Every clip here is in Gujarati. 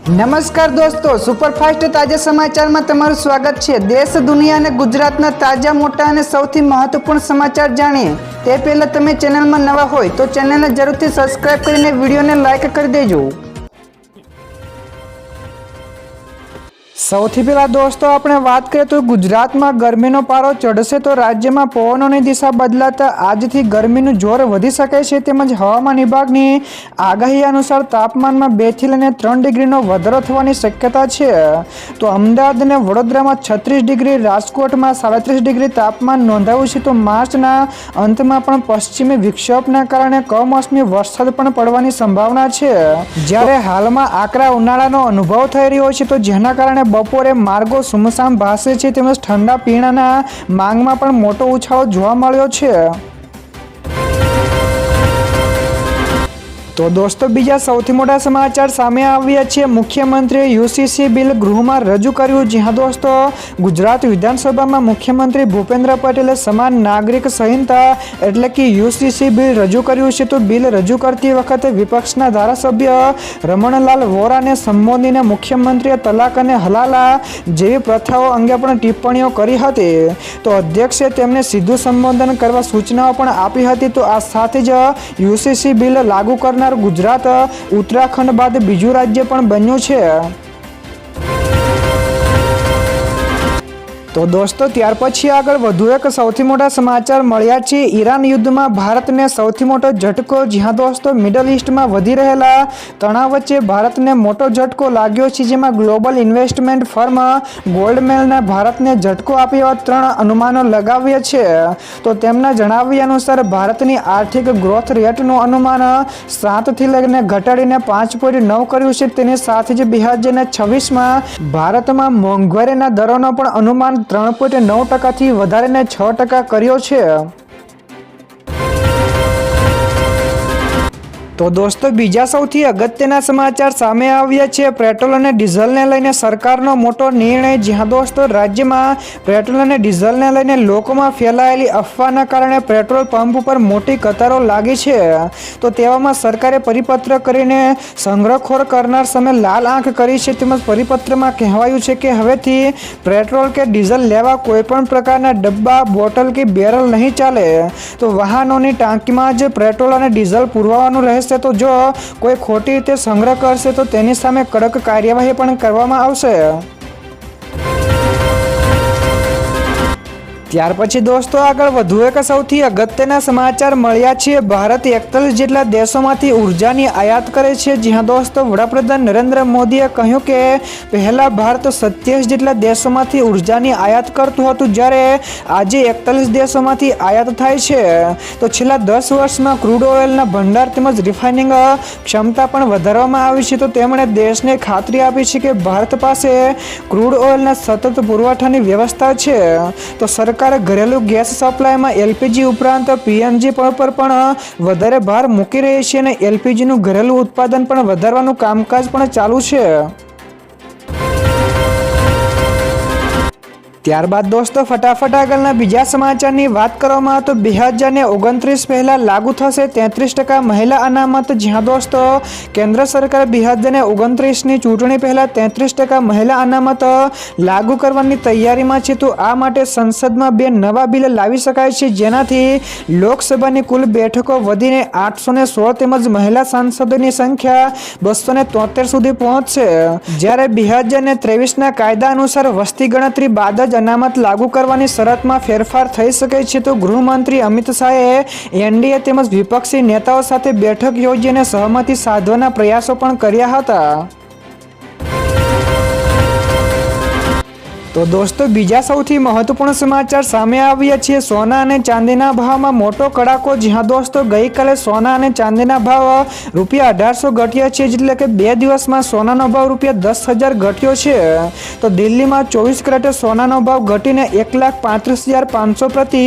નમસ્કાર દોસ્તો, સુપરફાસ્ટ તાજા સમાચારમાં તમારું સ્વાગત છે। દેશ, દુનિયા અને ગુજરાતના તાજા, મોટા અને સૌથી મહત્વપૂર્ણ સમાચાર જાણીએ તે પહેલા તમે ચેનલમાં નવા હોય તો ચેનલને જરૂરથી સબસ્ક્રાઇબ કરીને વિડીયોને લાઇક કરી દેજો। સૌથી પહેલા દોસ્તો આપણે વાત કરીએ તો ગુજરાતમાં ગરમીનો પારો ચઢશે તો રાજ્યમાં પવનોની દિશા બદલાતા આજથી ગરમીનું જોર વધી શકે છે। તેમજ હવામાન વિભાગની આગાહી અનુસાર તાપમાનમાં 2 થી લઈને 3 ડિગ્રીનો વધારો થવાની શક્યતા છે। તો અમદાવાદ અને વડોદરામાં 36 ડિગ્રી, રાજકોટમાં 37 ડિગ્રી તાપમાન નોંધાયું છે। તો માર્ચના અંતમાં પણ પશ્ચિમી વિક્ષોભના કારણે કમોસમી વરસાદ પણ પડવાની સંભાવના છે। જ્યારે હાલમાં આકરા ઉનાળાનો અનુભવ થઈ રહ્યો છે તો જેના કારણે બપોરે માર્ગો સુમસામ ભાસે છે તેમજ ઠંડા પીણાના માંગમાં પણ મોટો ઉછાળો જોવા મળ્યો છે। તો દોસ્તો બીજા સૌથી મોટા સમાચાર સામે આવ્યા છે। મુખ્યમંત્રીએ યુસીસી બિલ ગૃહમાં રજૂ કર્યું। જ્યાં દોસ્તો ગુજરાત વિધાનસભામાં મુખ્યમંત્રી ભૂપેન્દ્ર પટેલે સમાન નાગરિક સંહિતા એટલે કે યુસીસી બિલ રજૂ કર્યું છે। તો બિલ રજૂ કરતી વખતે વિપક્ષના ધારાસભ્ય રમણલાલ વોરાને સંબોધીને મુખ્યમંત્રીએ તલાક અને હલાલા જેવી પ્રથાઓ અંગે પણ ટિપ્પણીઓ કરી હતી। તો અધ્યક્ષે તેમને સીધું સંબોધન કરવા સૂચનાઓ પણ આપી હતી। તો આ સાથે જ યુસીસી બિલ લાગુ કરનાર ગુજરાત ઉત્તરાખંડ બાદ બીજું રાજ્ય પણ બન્યું છે। તો દોસ્તો ત્યાર પછી આગળ વધુ એક સૌથી મોટા સમાચાર મળ્યા છે। ઈરાન યુદ્ધમાં ભારતને સૌથી મોટો ઝટકો। જ્યાં દોસ્તો મિડલ ઈસ્ટમાં વધી રહેલા તણાવ વચ્ચે ભારતને મોટો ઝટકો લાગ્યો છે। જેમાં ગ્લોબલ ઇન્વેસ્ટમેન્ટ ફર્મ ગોલ્ડમેનના ભારતને ઝટકો આપ્યા 3 અનુમાનો લગાવ્યા છે। તો તેમના જણાવ્યા અનુસાર ભારતની આર્થિક ગ્રોથ રેટનું અનુમાન 7 થી લઈને ઘટાડીને 5.9 કર્યું છે। તેની સાથે જ 2026માં ભારતમાં મોંઘવારીના દરોનો પણ અનુમાન 3.9% થી વધારીને 6% કર્યો છે। તો દોસ્તો બીજા સૌથી અગત્યના સમાચાર સામે આવ્યા છે। પેટ્રોલ અને ડીઝલને લઈને સરકારનો મોટો નિર્ણય। જ્યાં દોસ્તો રાજ્યમાં પેટ્રોલ અને ડીઝલને લઈને લોકોમાં ફેલાયેલી અફવાના કારણે પેટ્રોલ પંપ ઉપર મોટી કતારો લાગી છે। તો તેવામાં સરકારે પરિપત્ર કરીને સંગ્રહખોર કરનાર સામે લાલ આંખ કરી છે। તેમજ પરિપત્રમાં કહેવાયું છે કે હવેથી પેટ્રોલ કે ડીઝલ લેવા કોઈપણ પ્રકારના ડબ્બા, બોટલ કે બેરલ નહીં ચાલે। તો વાહનોની ટાંકીમાં જ પેટ્રોલ અને ડીઝલ પુરવાનું રહેશે। તો જો કોઈ ખોટી રીતે સંગ્રહ કરશે તો તેની સામે કડક કાર્યવાહી પણ કરવામાં આવશે। ત્યાર પછી દોસ્તો આગળ વધુ એક સૌથી અગત્યના સમાચાર મળ્યા છે। ભારત 41 જેટલા દેશોમાંથી ઉર્જાની આયાત કરે છે। જ્યાં દોસ્તો વડાપ્રધાન નરેન્દ્ર મોદીએ કહ્યું કે પહેલા ભારત 27 જેટલા દેશોમાંથી ઉર્જાની આયાત કરતું હતું, જ્યારે આજે 41 દેશોમાંથી આયાત થાય છે। તો છેલ્લા 10 વર્ષમાં ક્રૂડ ઓઇલના ભંડાર તેમજ રિફાઇનિંગ ક્ષમતા પણ વધારવામાં આવી છે। તો તેમણે દેશને ખાતરી આપી છે કે ભારત પાસે ક્રૂડ ઓઇલના સતત પુરવઠાની વ્યવસ્થા છે। તો સરકાર ઘરેલું ગેસ સપ્લાયમાં એલપીજી ઉપરાંત પીએનજી પર પણ વધારે ભાર મૂકી રહી છે અને એલપીજીનું ઘરેલું ઉત્પાદન પણ વધારવાનું કામકાજ પણ ચાલુ છે। ત્યારબાદ દોસ્તો ફટાફટ આગળના બીજા સમાચારની વાત કરવામાં તો 2029 પહેલા લાગુ થશે 33% મહિલા અનામત। જ્યાં દોસ્તો કેન્દ્ર સરકાર 2029ની ચૂંટણી પહેલા 33% મહિલા અનામત લાગુ કરવાની તૈયારીમાં છે। તો આ માટે સંસદમાં 2 નવા બિલ લાવી શકાય છે, જેનાથી લોકસભાની કુલ બેઠકો વધીને 816 તેમજ મહિલા સાંસદોની સંખ્યા 273 સુધી પહોંચશે। જ્યારે 2023ના કાયદા અનુસાર વસ્તી ગણતરી બાદ જ અનામત લાગુ કરવાની શરતમાં ફેરફાર થઈ શકે છે। તો ગૃહમંત્રી અમિત શાહે એનડીએ તેમજ વિપક્ષી નેતાઓ સાથે બેઠક યોજી અને સહમતિ સાધવાના પ્રયાસો પણ કર્યા હતા। તો દોસ્તો બીજા સૌથી મહત્વપૂર્ણ સમાચાર સામે આવ્યા છે। સોના અને ચાંદીના ભાવમાં મોટો કડાકો। જ્યાં દોસ્તો ગઈકાલે સોના અને ચાંદીના ભાવ રૂપિયા 1800 ઘટ્યા છે, એટલે કે 2 દિવસમાં સોનાનો ભાવ રૂપિયા 10,000 ઘટ્યો છે। તો દિલ્હીમાં 24 કેરેટ સોનાનો ભાવ ઘટીને 1,35,500 પ્રતિ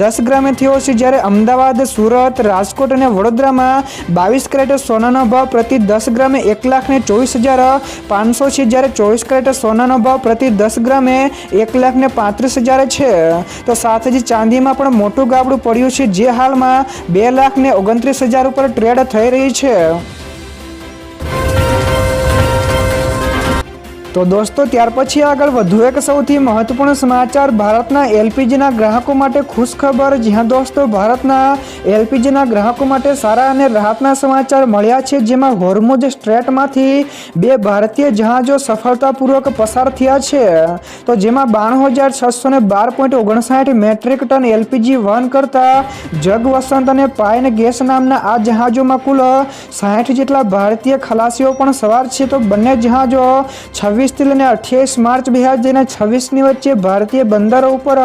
10 ગ્રામે થયો છે, જ્યારે અમદાવાદ, સુરત, રાજકોટ અને વડોદરામાં 22 કેરેટ સોનાનો ભાવ પ્રતિ 10 ગ્રામે 1,24,500 છે, જ્યારે 24 કેરેટ સોનાનો ભાવ પ્રતિ 10 ગ્રામે 1,35,000 છે। તો સાથે જ ચાંદીમાં પણ મોટું ગાબડું પડ્યું છે, જે હાલમાં 2,29,000 ઉપર ટ્રેડ થઈ રહી છે। તો દોસ્તો ત્યાર પછી આગળ વધુ એક સૌથી મહત્વપૂર્ણ સમાચાર ભારતના એલપીજીના ગ્રાહકો માટે ખુશખબર। જ્યાં દોસ્તો ભારતના એલપીજીના ગ્રાહકો માટે સારા અને રાહતના સમાચાર મળ્યા છે, જેમાં હોર્મુઝ સ્ટ્રેટમાંથી 2 ભારતીય જહાજો સફળતાપૂર્વક પસાર થયા છે। તો જેમાં 92,612.59 મેટ્રિક ટન એલપીજી વહન કરતા જગ વસંત અને પાયન ગેસ નામના આ જહાજોમાં કુલ 60 જેટલા ભારતીય ખલાસીઓ પણ સવાર છે। તો બંને જહાજો 26 થી લઈને 28 માર્ચ 2026ની વચ્ચે ભારતીય બંદરો ઉપર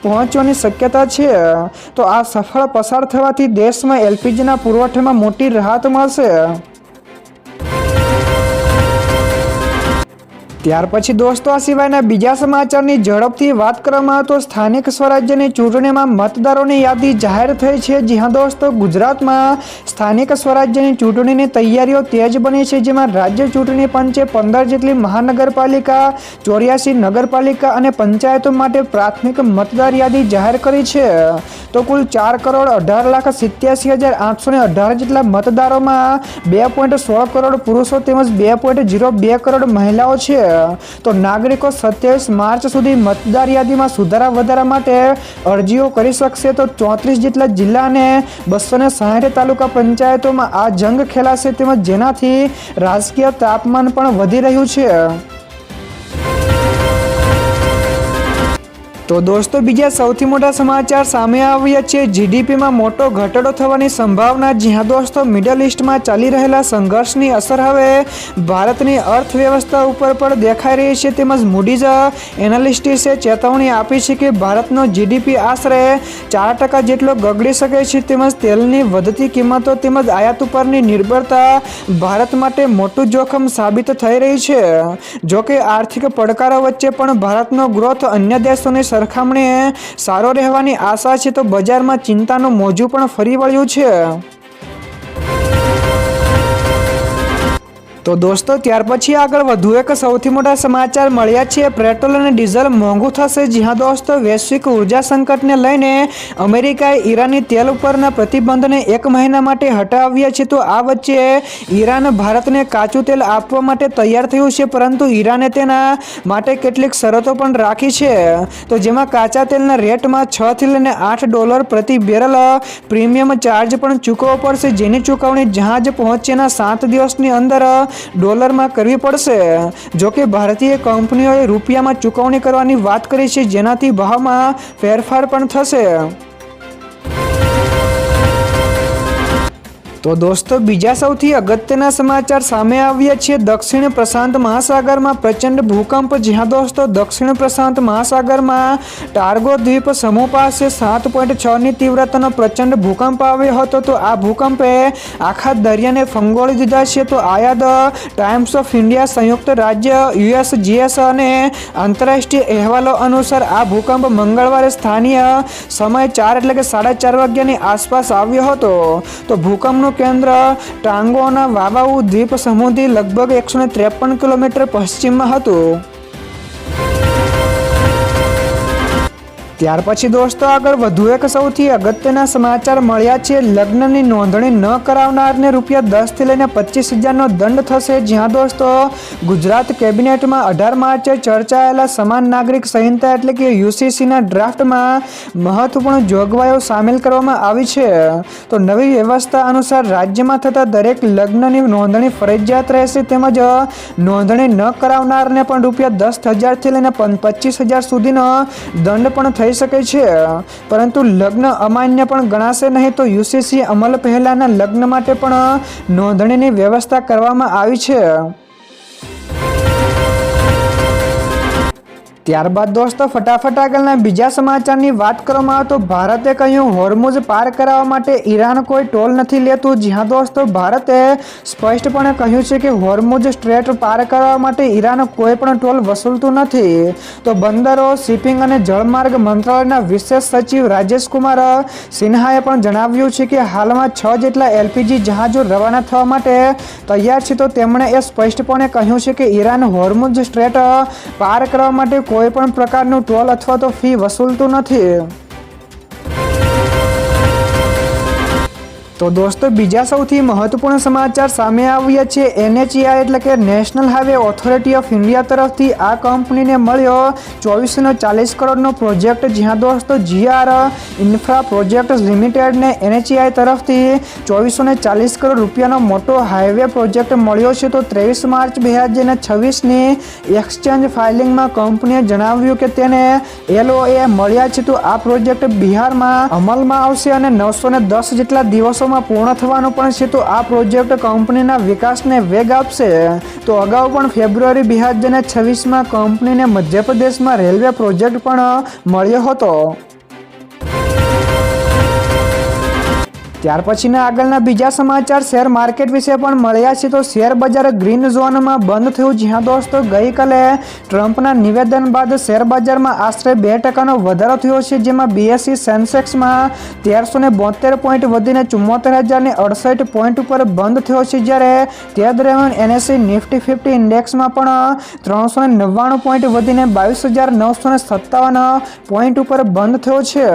પહોંચવાની શક્યતા છે। તો આ સફળ પસાર થવાથી દેશમાં એલપીજીના પુરવઠામાં મોટી રાહત મળશે। ત્યાર પછી દોસ્તો આ સિવાયના બીજા સમાચારની ઝડપથી વાત કરવામાં આવે તો સ્થાનિક સ્વરાજ્યની ચૂંટણીમાં મતદારોની યાદી જાહેર થઈ છે। જી હા દોસ્તો, ગુજરાતમાં સ્થાનિક સ્વરાજ્યની ચૂંટણીની તૈયારીઓ તેજ બની છે, જેમાં રાજ્ય ચૂંટણી પંચે 15 જેટલી મહાનગરપાલિકા, 84 નગરપાલિકા અને પંચાયતો માટે પ્રાથમિક મતદાર યાદી જાહેર કરી છે। તો કુલ 4,18,87,818 જેટલા મતદારોમાં 2.16 કરોડ પુરુષો તેમજ 2.02 કરોડ મહિલાઓ છે। તો નાગરિકો 27 માર્ચ સુધી મતદાર યાદીમાં સુધારા વધારા માટે અરજીઓ કરી શકશે। તો 34 જેટલા જિલ્લા અને 260 તાલુકા પંચાયતોમાં આ જંગ ખેલાશે, તેમજ જેનાથી રાજકીય તાપમાન પણ વધી રહ્યું છે। તો દોસ્તો બીજા સૌથી મોટા સમાચાર સામે આવ્યા છે। જીડીપીમાં મોટો ઘટાડો થવાની સંભાવના। જ્યાં દોસ્તો મિડલ ઈસ્ટમાં ચાલી રહેલા સંઘર્ષની અસર હવે ભારતની અર્થવ્યવસ્થા ઉપર પણ દેખાઈ રહી છે, તેમજ મૂડીઝ એનાલિસ્ટિસે ચેતવણી આપી છે કે ભારતનો જીડીપી આશરે 4% જેટલો ગગડી શકે છે, તેમજ તેલની વધતી કિંમતો તેમજ આયાત ઉપરની નિર્ભરતા ભારત માટે મોટું જોખમ સાબિત થઈ રહી છે। જોકે આર્થિક પડકારો વચ્ચે પણ ભારતનો ગ્રોથ અન્ય દેશોની સરખામણીએ સારો રહેવાની આશા છે। તો બજારમાં ચિંતાનું મોજું પણ ફરી વળ્યું છે। તો દોસ્તો ત્યાર પછી આગળ વધુ એક સૌથી મોટા સમાચાર મળ્યા છે। પેટ્રોલ અને ડીઝલ મોંઘું થશે। જી હા દોસ્તો, વૈશ્વિક ઉર્જા સંકટને લઈને અમેરિકાએ ઈરાની તેલ ઉપરના પ્રતિબંધને 1 મહિના માટે હટાવ્યા છે। તો આ વચ્ચે ઈરાન ભારતને કાચું તેલ આપવા માટે તૈયાર થયું છે, પરંતુ ઈરાને તેના માટે કેટલીક શરતો પણ રાખી છે। તો જેમાં કાચા તેલના રેટમાં 6 થી લઈને $8 પ્રતિ બેરલ પ્રીમિયમ ચાર્જ પણ ચૂકવવો પડશે, જેની ચૂકવણી જહાજ પહોંચ્યાના 7 દિવસની અંદર ડોલરમાં કરવી પડશે। જોકે ભારતીય કંપનીઓએ રૂપિયામાં ચૂકવણી કરવાની વાત કરી છે, જેનાથી ભાવમાં ફેરફાર પણ થશે। તો દોસ્તો બીજા સૌથી અગત્યના સમાચાર સામે આવ્યા છે। દક્ષિણ પ્રશાંત મહાસાગરમાં પ્રચંડ ભૂકંપ। જ્યાં દોસ્તો દક્ષિણ પ્રશાંત મહાસાગરમાં ટાર્ગો દ્વીપ સમૂહ પાસે 7.6ની તીવ્રતાનો પ્રચંડ ભૂકંપ આવ્યો હતો। તો આ ભૂકંપે આખા દરિયાને ફંગોળી દીધા છે। તો આયાદ ટાઈમ્સ ઓફ ઇન્ડિયા, સંયુક્ત રાજ્ય, USGS અને આંતરરાષ્ટ્રીય અહેવાલો અનુસાર આ ભૂકંપ મંગળવારે સ્થાનીય સમય 4 એટલે કે 4:30 વાગ્યાની આસપાસ આવ્યો હતો। તો ભૂકંપનું કેન્દ્ર ટાંગોના વાવાઉ દ્વીપ સમૂહથી લગભગ 153 કિલોમીટર પશ્ચિમમાં હતું। ત્યાર પછી દોસ્તો આગળ વધુ એક સૌથી અગત્યના સમાચાર મળ્યા છે। લગ્નની નોંધણી ન કરાવનારને ₹10 થી લઈને 25,000નો દંડ થશે। જ્યાં દોસ્તો ગુજરાત કેબિનેટમાં 18 માર્ચે ચર્ચાયેલા સમાન નાગરિક સંહિતા એટલે કે UCCના ડ્રાફ્ટમાં મહત્વપૂર્ણ જોગવાઈઓ સામેલ કરવામાં આવી છે। તો નવી વ્યવસ્થા અનુસાર રાજ્યમાં થતા દરેક લગ્નની નોંધણી ફરજિયાત રહેશે, તેમજ નોંધણી ન કરાવનારને પણ ₹10,000 થી લઈને 25,000 સુધીનો દંડ પણ થઈ શકે છે। પરંતુ લગ્ન અમાન્ય પણ ગણાશે નહીં। તો UCC અમલ પહેલાના લગ્ન માટે પણ નોંધણીની વ્યવસ્થા કરવામાં આવી છે। ત્યારબાદ દોસ્તો ફટાફટ આગળના બીજા સમાચારની વાત કરવામાં આવે તો ભારતે કહ્યું હોર્મુઝ પાર કરાવવા માટે ઈરાન કોઈ ટોલ નથી લેતું। જી હા દોસ્તો, ભારતે સ્પષ્ટપણે કહ્યું છે કે હોર્મુઝ સ્ટ્રેટ પાર કરવા માટે ઈરાન કોઈ પણ ટોલ વસૂલતું નથી। તો બંદરો, શિપિંગ અને જળમાર્ગ મંત્રાલયના વિશેષ સચિવ રાજેશ કુમાર સિન્હાએ પણ જણાવ્યું છે કે હાલમાં 6 જેટલા LPG જહાજો રવાના થવા માટે તૈયાર છે। તો તેમણે એ સ્પષ્ટપણે કહ્યું છે કે ઈરાન હોર્મુઝ સ્ટ્રેટ પાર કરવા માટે કોઈ પણ પ્રકારનું ટોલ અથવા તો ફી વસૂલતું નથી। તો દોસ્તો બીજા સૌથી મહત્વપૂર્ણ સમાચાર સામે આવ્યા છે NHAI એટલે કે national highway authority of India તરફથી આ કંપનીને મળ્યો 2440 કરોડનો પ્રોજેક્ટ, જ્યાં દોસ્તો GR ઇન્ફ્રા પ્રોજેક્ટ્સ લિમિટેડને NHAI તરફથી 2440 કરોડ રૂપિયાનો મોટો હાઈવે પ્રોજેક્ટ મળ્યો છે. તો 23 માર્ચ 2026ની એક્સચેન્જ ફાઇલિંગમાં કંપનીએ જણાવ્યું કે તેને LOA મળ્યા છે. તો આ પ્રોજેક્ટ બિહારમાં અમલમાં આવશે અને 910 જેટલા દિવસોમાં પૂર્ણ થવાનો પણ છે. તો આ પ્રોજેક્ટ કંપનીના વિકાસને વેગ આપશે. તો અગાઉ પણ ફેબ્રુઆરી 2026માં કંપનીને મધ્યપ્રદેશમાં રેલવે પ્રોજેક્ટ પણ મળ્યો હતો. ત્યાર પછીના આગળના બીજા સમાચાર શેર માર્કેટ વિશે પણ મળ્યા છે. તો શેર બજાર ગ્રીન ઝોનમાં બંધ થયું, જ્યાં દોસ્તો ગઈકાલે ટ્રમ્પના નિવેદન બાદ શેર બજારમાં આશરે 2% વધારો થયો છે, જેમાં BSE સેન્સેક્સમાં 1372 પોઈન્ટ વધીને 74,068 પોઈન્ટ ઉપર બંધ થયો છે, જ્યારે તે દરમિયાન NSE નિફ્ટી 50 ઇન્ડેક્સમાં પણ 399 પોઈન્ટ વધીને 22,957 પોઈન્ટ ઉપર બંધ થયો છે.